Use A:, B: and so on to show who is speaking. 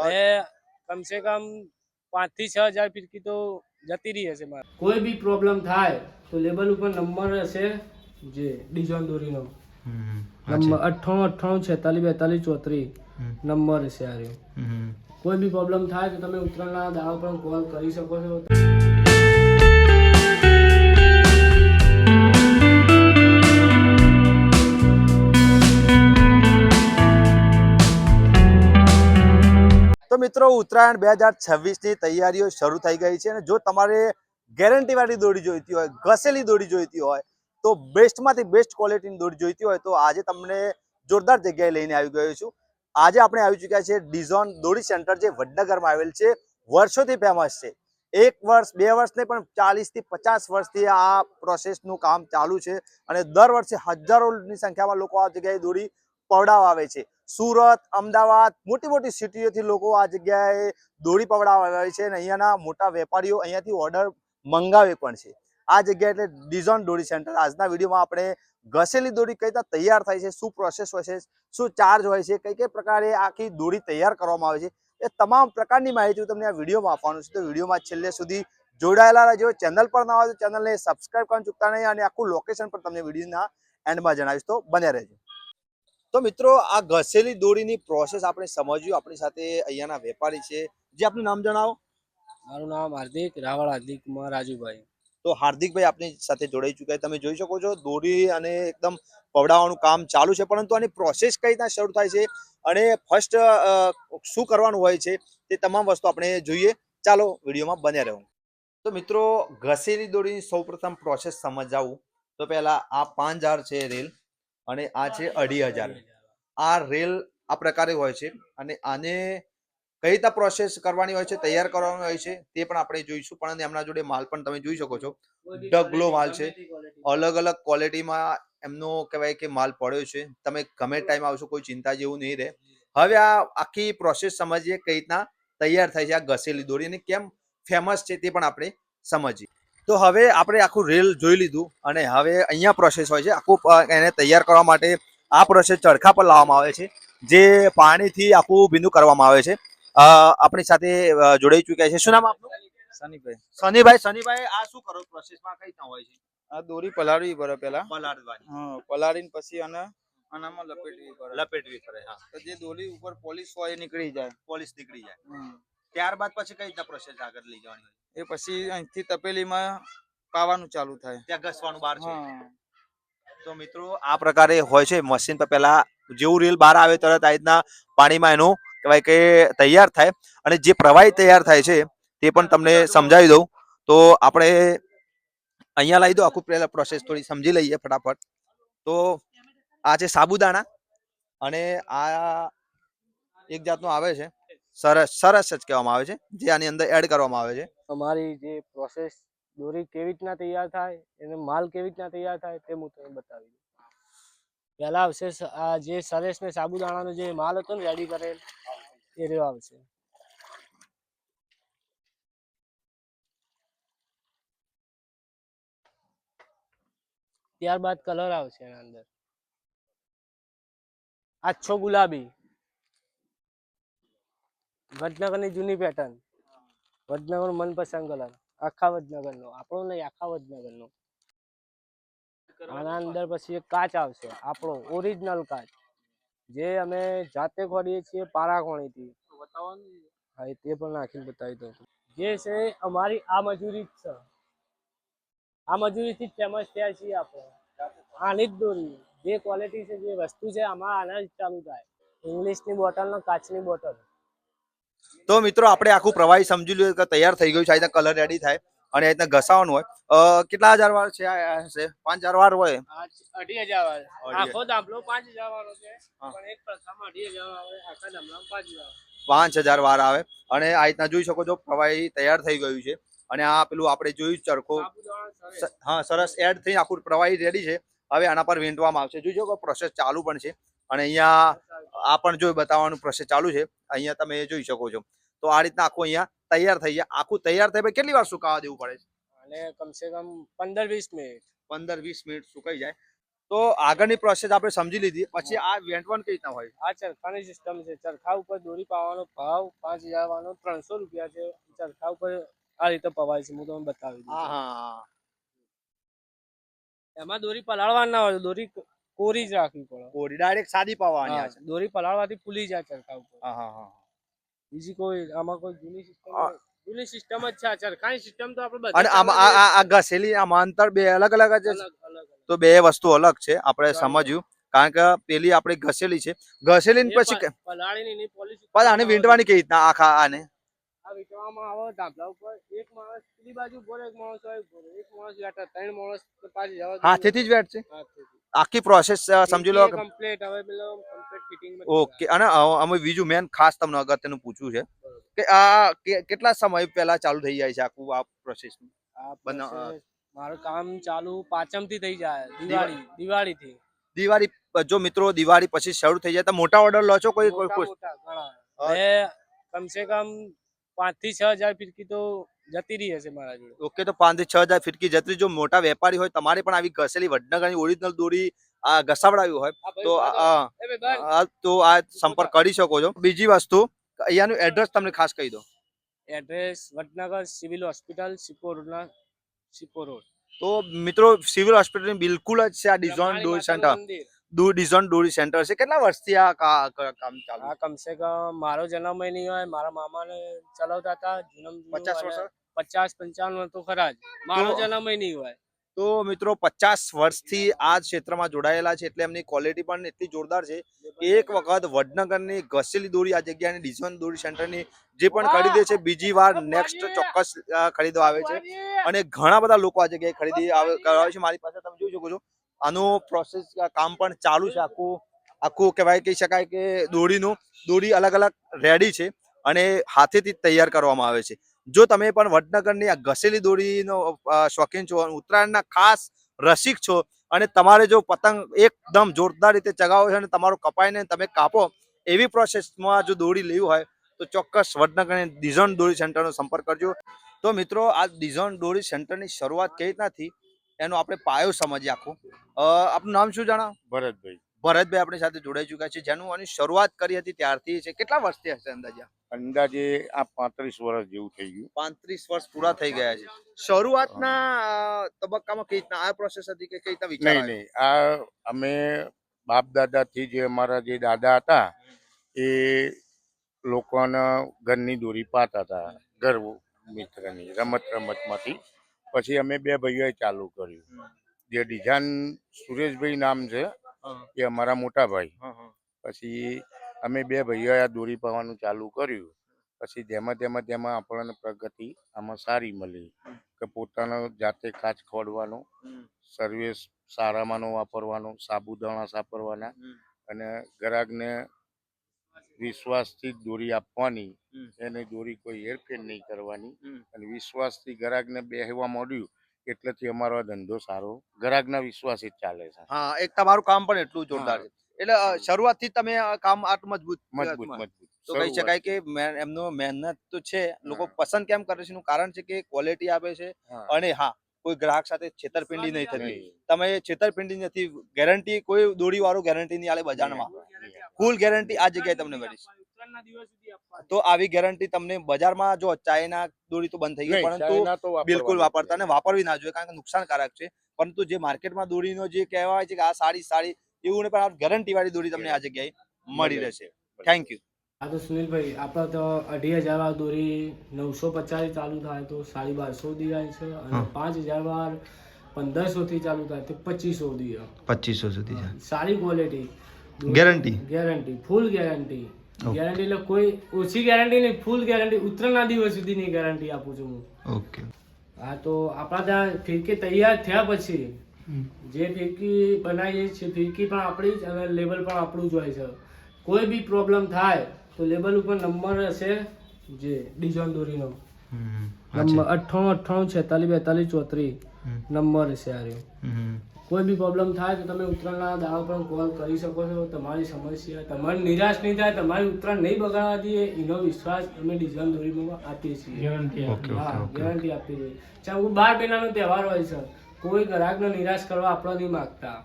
A: मैं कम से कम 5 થી 6 હજાર ફીટ की तो જતી રહી હશે મારે। કોઈ બી પ્રોબ્લેમ થાય તો લેબલ ઉપર નંબર હશે જે ડિઝાઇન દોરીનો નંબર 9898464234 નંબર હશે આ રહ્યો। કોઈ બી પ્રોબ્લેમ થાય તો તમે ઉત્તરાયણના દાડા પર કોલ કરી શકો છો।
B: તો મિત્રો ઉત્તરાયણ 2026ની તૈયારીઓ શરૂ થઈ ગઈ છે અને જો તમારે ગેરંટી વાળી દોરી જોઈતી હોય, ઘસેલી દોરી જોઈતી હોય, તો બેસ્ટમાંથી બેસ્ટ ક્વોલિટીની દોરી જોઈતી હોય તો આજે તમને જોરદાર જગ્યાએ લઈને આવી ગયો છું। આજે આપણે આવી ચૂક્યા છે ડિઝોન દોરી સેન્ટર, જે વડનગરમાં આવેલ છે, વર્ષોથી ફેમસ છે। 1 વર્ષ 2 વર્ષ નહીં પણ 40 થી 50 વર્ષથી આ પ્રોસેસનું કામ ચાલુ છે અને દર વર્ષે હજારોની સંખ્યામાં લોકો આ જગ્યાએ દોરી પવડાવવા આવે છે। સુરત, અમદાવાદ, મોટી મોટી સિટીઓથી લોકો આ જગ્યાએ દોરી પવડાવવા આવે છે અને અહીંયાના મોટા વેપારીઓ અહીંયાથી ઓર્ડર મંગાવે પણ છે। આ જગ્યા એટલે ડિઝોન દોરી સેન્ટર। આજના વિડીયોમાં આપણે ઘસેલી દોરી કઈ રીતે તૈયાર થાય છે, શું પ્રોસેસ હોય છે, શું ચાર્જ હોય છે, કઈ કઈ પ્રકારે આખી દોરી તૈયાર કરવામાં આવે છે, એ તમામ પ્રકારની માહિતી તમને આ વિડીયોમાં આપવાનું છે। તો વિડીયોમાં છેલ્લે સુધી જોડાયેલા રહેજો। ચેનલ પર નવા હોય તો ચેનલને સબસ્ક્રાઇબ કરવાનું ચૂકતા નહીં અને આખું લોકેશન પણ તમને વિડીયોના એન્ડમાં જણાવીશ, તો બન્યા રહેજો। તો મિત્રો આ ઘસેલી દોરીની પ્રોસેસ આપણે સમજ્યું। આપણી સાથે અહીંયાના વેપારી છે, જે આપનું નામ જણાવો।
A: મારું નામ હાર્દિક રાવળ, હાર્દિક કુમાર રાજુભાઈ।
B: તો હાર્દિકભાઈ આપની સાથે જોડાઈ ચૂક્યા। તમે જોઈ શકો છો દોરી અને એકદમ પવડાવવાનું કામ ચાલુ છે, પરંતુ આની પ્રોસેસ કઈ રીતના શરૂ થાય છે અને ફર્સ્ટ શું કરવાનું હોય છે તે તમામ વસ્તુ આપણે જોઈએ। ચાલો વિડીયોમાં બન્યા રહો। તો મિત્રો ઘસેલી દોરીની સૌપ્રથમ પ્રોસેસ સમજાવું તો પહેલા આ 5000 છે રેલ અને આ છે 2500। આ રેલ આ પ્રકારે હોય છે અને આને કઈ રીતે પ્રોસેસ કરવાની હોય છે, તૈયાર કરવાની હોય છે તે પણ આપણે જોઈશું। પણ એમના જોડે માલ પણ તમે જોઈ શકો છો, ડગલો માલ છે, અલગ અલગ ક્વોલિટીમાં એમનો કહેવાય કે માલ પડ્યો છે। તમે ગમે ટાઈમ આવશો, કોઈ ચિંતા જેવું નહીં રહે। હવે આ આખી પ્રોસેસ સમજીએ કઈ રીતના તૈયાર થાય છે આ ઘસેલી દોરી અને કેમ ફેમસ છે તે પણ આપણે સમજીએ। તો હવે આપણે આખું રેલ જોઈ લીધું અને હવે અહીંયા પ્રોસેસ હોય છે આખું એને તૈયાર કરવા માટે। આ પ્રોસેસ ચરખા પર લાવવામાં આવે છે, જે પાણીથી આખું ભીનું કરવામાં આવે છે। આપણી સાથે જોડાઈ ચૂક્યા છે। શું નામ આપનું?
C: શનિભાઈ।
B: શનિભાઈ આ શું કરો પ્રોસેસમાં કઈ રીતના હોય છે?
C: આ દોરી પલાળવી પડે પેલા,
B: પલાળવાની,
C: પલાળીને પછી આનામાં લપેટવી પડે।
B: લપેટવી પડે, હા,
C: તો જે દોરી ઉપર પોલિશ હોય એ નીકળી જાય।
B: પોલિશ નીકળી જાય। ત્યારબાદ પછી કઈ રીતના પ્રોસેસ આગળ લઈ જવાની હોય?
C: એ પછી અહીંથી તપેલીમાં પાવાનું ચાલુ થાય,
B: ત્યાં ઘસવાનું બહાર છે। તો મિત્રો આ પ્રકારે હોય છે મશીન પર। પહેલા જેવું રેલ બહાર આવે તરત આ રીતના પાણીમાં એનું કહેવાય કે તૈયાર થાય અને જે પ્રવાહી તૈયાર થાય છે તે પણ તમને સમજાવી દઉં। તો આપણે અહીંયા લાવી દો, આખું પહેલા પ્રોસેસ થોડી સમજી લઈએ ફટાફટ। તો આ છે સાબુદાણા અને આ એક જાતનું આવે છે સરસ, સરસ જ કહેવામાં આવે છે, જે આની અંદર એડ કરવામાં આવે છે।
A: અમારી જે પ્રોસેસ દોરી કેવી રીતના તૈયાર થાય, એને માલ કેવી રીતના તૈયાર થાય તે હું તમને બતાવી દઉં। પહેલા આવશે આ જે સરેશ ને સાબુદાણાનો જે માલ હતો ને રેડી કરેલ, એ રહ્યો આવશે। ત્યારબાદ કલર આવશે એના અંદર, આછો ગુલાબી, વડનગરની જૂની પેટર્ન, વડનગર મનપસંદ કલર, આખા વડનગરનો, આપણો નહીં આખા વડનગરનો। આના અંદર પછી એક કાચ આવશે, આપણો ઓરિજિનલ કાચ, જે અમે જાતે ખોડીએ છીએ પારાખોણીથી। હા, એ તે પણ નાખીને બતાવી દઉં। જે છે અમારી આ મજૂરી જ છે, આ મજૂરીથી જ ફેમસ થયા છીએ આપણે। આની જ દોરી જે ક્વોલિટી છે, જે વસ્તુ છે, આમાં આના જ ચાલુ થાય। ઇંગ્લિશની બોટલ ને કાચની બોટલ।
B: તો મિત્રો આપણે આખું પ્રવાહી સમજી લ્યો કે તૈયાર થઈ ગયું છે। આ રીતના કલર રેડી થાય અને આ રીતના ઘસાવાનું હોય। કેટલા હજાર વાર છે આ હશે? 5000 વાર હોય।
A: 2500 વાર આખો દાબલો 5000 વાળો છે, પણ એક પ્રથમ 2500 આવે, આખા દાબલામાં
B: 5000 વાર આવે અને આ રીતના જોઈ શકો છો પ્રવાહી તૈયાર થઈ ગયું છે। અને આ પેલું આપણે જોયું ચરખો, હા, સરસ એડ થઈ આખું પ્રવાહી રેડી છે। હવે આના પર વીંટવામાં આવશે। જોઈ શકો પ્રોસેસ ચાલુ પણ છે અને અહીંયા આ પણ જો બતાવવાનું પ્રોસેસ ચાલુ છે, અહીંયા તમે જોઈ શકો છો। તો આ રીતના આખું અહીંયા તૈયાર થઈ જાય। આખું તૈયાર થાય કેટલી વાર સુકાવા દેવું પડે છે?
A: અને કમસે કમ 15-20 મિનિટ,
B: 15-20 મિનિટ સુકાઈ જાય। તો આગળની પ્રોસેસ આપણે સમજી લીધી, પછી આ વેંટવાનું કઈ રીતના હોય?
A: આ ચરખાની સિસ્ટમ છે. ચરખા ઉપર દોરી પાવાનો ભાવ 5000 વાનો 300 રૂપિયા છે. ચરખા ઉપર આ રીતે પવાય છે. હું તમને બતાવી દઉં.
B: હા.
A: એમાં દોરી પલાળવાની ના હોય, દોરી કોરી જ રાખવી પડે.
B: કોરી ડાયરેક્ટ સાદી પાવાની
A: હા,
B: છે.
A: દોરી પલાળવાથી ફૂલી જાય ચરખા ઉપર.
B: હા.
A: બીજી કોઈ આમાં કોઈ જૂની સિસ્ટમ જ છે. આ ચરખાની સિસ્ટમ તો આપણે
B: અને આમાં આ ઘસેલી આમાં અંતર બે અલગ અલગ જ છે.
A: અલગ
B: તો બે વસ્તુ અલગ છે, આપણે સમજ્યું. કારણ કે પેલી આપણે ઘસેલી છે, ઘસેલી પછી
A: પલાળીને એની પોલિશ
B: પછી આને વીંટવાની કઈ રીતના આખા આને?
A: આ વીંટવામાં આવે ધાબળા ઉપર. એક માણસ પેલી બાજુ ઉભો રહે, એક માણસ હોય ઉભો રહે, એક માણસ બેઠા, 3 માણસ પાછી જવા દે.
B: હાથેથી જ વેટ છે આખી પ્રોસેસ સમજી લો.
A: કમ્પ્લીટ હવે પેલો કમ્પ્લીટ ફિટિંગ માં.
B: ઓકે. અને અમે બીજું મેન ખાસ તમને અગત્યનું પૂછવું છે કે આ કેટલા સમય પહેલા ચાલુ થઈ જાય છે આખું આ પ્રોસેસ?
A: મારું કામ ચાલુ પાંચમ થી થઈ જાય. દિવાળી થી.
B: દિવાળી જો મિત્રો દિવાળી પછી શરૂ થઈ જાય તો મોટા ઓર્ડર લો છો? કોઈ
A: કમસે કમ 5 થી 6000 ફિરકી તો જતી રહી હશે મારા જોડે.
B: ઓકે. તો 5 થી 6000 ફિરકી જતી. જો મોટા વેપારી હોય, તમારે પણ આવી ઘસેલી વડનગરની ઓરિજિનલ દોરી ઘસાવડાવી હોય તો આ સંપર્ક કરી શકો છો. બીજી વસ્તુ, અહીંયાનું એડ્રેસ તમને ખાસ કહી દો.
A: એડ્રેસ વડનગર સિવિલ હોસ્પિટલ, સિપો રોડ.
B: તો મિત્રો સિવિલ હોસ્પિટલ બિલકુલ જ છે આ ડિઝાઇન ડોરી સેન્ટર. ડિઝાઇન ડોરી સેન્ટર છે. કેટલા વર્ષથી આ કામ ચાલુ?
A: આ કમસે કમ મારો જન્મ નહીં હોય, મારા મામાને ચલાવતા હતા.
B: 50 વર્ષ?
A: 50-55 તો ખરા જ. મારો જન્મ નહીં હોય.
B: તો મિત્રો 50 વર્ષથી આ ક્ષેત્રમાં જોડાયેલા છે, એટલે એમની ક્વોલિટી પણ એટલી જોરદાર છે. એક વખત વડનગરની ઘસેલી દોરી આ જગ્યાની ડિઝાઇન દોરી સેન્ટરની જે પણ ખરીદે છે, બીજી વાર નેક્સ્ટ ચોક્કસ ખરીદવા આવે છે. અને ઘણા બધા લોકો આ જગ્યાએ ખરીદી આવે છે. મારી પાસે તમે જોઈ શકો છો આનું પ્રોસેસ કામ પણ ચાલુ છે. આખું કહેવાય કહી શકાય કે દોરી અલગ અલગ રેડી છે અને હાથેથી તૈયાર કરવામાં આવે છે. જો તમે પણ વડનગરની આ ઘસેલી દોરીનો શોખીન છો, ઉત્તરાયણના ખાસ રસિક છો અને તમારે જો પતંગ એકદમ જોરદાર રીતે ચગાવો છે અને તમારો કપાઈને તમે કાપો એવી પ્રોસેસમાં જો દોરી લેવી હોય તો ચોક્કસ વડનગરની ડિઝાઇન દોરી સેન્ટરનો સંપર્ક કરજો. તો મિત્રો આ ડિઝાઇન દોરી સેન્ટરની શરૂઆત કઈ રીતના થઈ એનો આપણે પાયો સમજીએ આખો. આપનું નામ શું જણાવો?
D: ભરતભાઈ.
B: ભરતભાઈ આપણી સાથે જોડાઈ ચુક્યા છે. જેનું આની શરૂઆત કરી હતી ત્યારથી છે. કેટલા વર્ષથી હશે અંદાજે?
D: અંદાજે આ 35 વર્ષ જેવું થઈ ગયું.
B: 35 વર્ષ પૂરા થઈ ગયા છે. શરૂઆતના તબક્કામાં કઈ રીતના આ પ્રોસેસ હતી કે કઈ રીતના વિચાર?
D: નહીં, આ અમે બાપ દાદાથી જે અમારા જે દાદા હતા એ લોકોના ઘરની દોરી પાતા હતા, ઘર મિત્રની રમતમાંથી. પછી અમે બે ભાઈઓએ ચાલુ કર્યું. જે ડિઝાઇન સુરેશભાઈ નામ છે એ અમારા મોટા ભાઈ. પછી અમે બે ભાઈઓએ આ દોરી પાવાનું ચાલુ કર્યું. પછી તેમાં આપણને પ્રગતિ આમાં સારી મળી કે પોતાનો જાતે કાચ ખોડવાનો, સર્વિસ સારામાંનો વાપરવાનો, સાબુદાણા સાપરવાના અને ગ્રાહકને વિશ્વાસથી દોરી આપવાની. એને દોરી કોઈ હેરફેર નહીં કરવાની અને વિશ્વાસથી ગ્રાહકને બેસવા માંડ્યું એટલેથી અમારો ધંધો સારો ગ્રાહકના વિશ્વાસ જ ચાલે છે.
B: હા, એક તમારું કામ પણ એટલું જોરદાર છે. એટલે શરૂઆતથી તમે કામ આટલું મજબૂત તો કહી શકાય કે એમનો મહેનત તો છે. લોકો પસંદ કેમ કરે છે એનું કારણ છે કે ક્વોલિટી આપે છે અને હા કોઈ ગ્રાહક સાથે છેતરપિંડી નહીં થતી. તમે છેતરપિંડી નથી, ગેરંટી કોઈ દોરી વાળું ગેરંટી નહીં આલે બજારમાં. ફૂલ ગેરંટી આ જગ્યાએ તમને મળી. તો આવી ગેરંટી તમને બજારમાં જો ચાઇના દોરી તો બંધ થઈ ગઈ, પરંતુ બિલકુલ વાપરતા ને વાપરવી ના જોઈએ કારણ કે નુકસાનકારક છે. પરંતુ જે માર્કેટમાં દોરીનો જે કહેવાય છે કે આ સાડી એવું ને પણ ગેરંટી વાળી દોરી તમને આ જગ્યાએ મળી રહેશે. Thank you.
A: હા તો સુનિલભાઈ, આપણે તો 2500 વાર દોરી 950 ચાલુ થાય તો 1250 દિવાય છે અને 5000 વાર 1500 થી ચાલુ થાય તો 2500 દિવાય. 2500 સુધી સારી quality, guarantee full guarantee. Guarantee એટલે કોઈ ઓછી ગેરંટી નહીં, ફૂલ ગેરંટી. ઉત્તરાયણના દિવસ સુધીની ગેરંટી આપું છું હું. ઓકે. હા તો આપણા ત્યાં ફિરકી તૈયાર થયા પછી જે ફિરકી બનાવીએ છીએ ફિરકી પણ આપણી જ અને લેબલ પણ આપણું જ હોય છે. કોઈ બી પ્રોબ્લેમ થાય તો લેબલ ઉપર નંબર હશે જે ડિઝાઇન દોરીનો નંબર 9898464234 નંબર હશે આ રહ્યો. કોઈ બી પ્રોબ્લેમ થાય તો તમે ઉત્તરાયણના દાડા પર કોલ કરી શકો છો. તમારી સમસ્યા તમારી નિરાશ નહીં થાય, તમારી ઉત્તરાયણ નહીં બગાડવા દઈએ એનો વિશ્વાસ અમે ડિઝાઇન દોરીમાં આપીએ છીએ. ગેરંટી આપીએ છીએ. ચાલો 12 મહિનાનો તહેવાર હોય છે, કોઈ ગ્રાહકને નિરાશ કરવા આપણે નહીં માગતા.